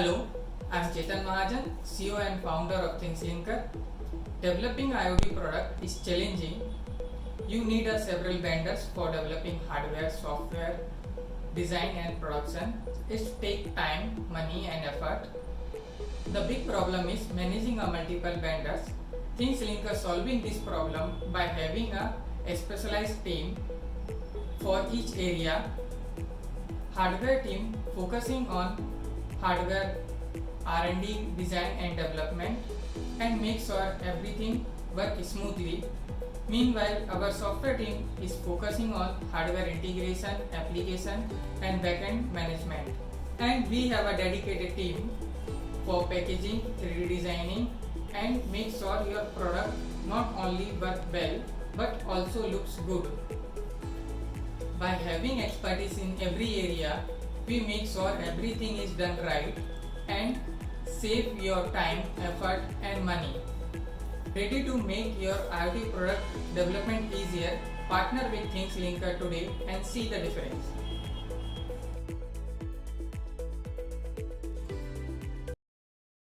Hello, I'm Chetan Mahajan, CEO and founder of ThingsLinker. Developing IoT product is challenging. You need several vendors for developing hardware, software, design and production. It takes time, money and effort. The big problem is managing multiple vendors. ThingsLinker solving this problem by having a specialized team for each area. Hardware team focusing on hardware R&D, design and development, and make sure everything works smoothly. Meanwhile, our software team is focusing on hardware integration, application and backend management. And we have a dedicated team for packaging, 3D designing and make sure your product not only works well but also looks good. By having expertise in every area, we make sure everything is done right and save your time, effort and money. Ready to make your IoT product development easier? Partner with ThingsLinker today and see the difference.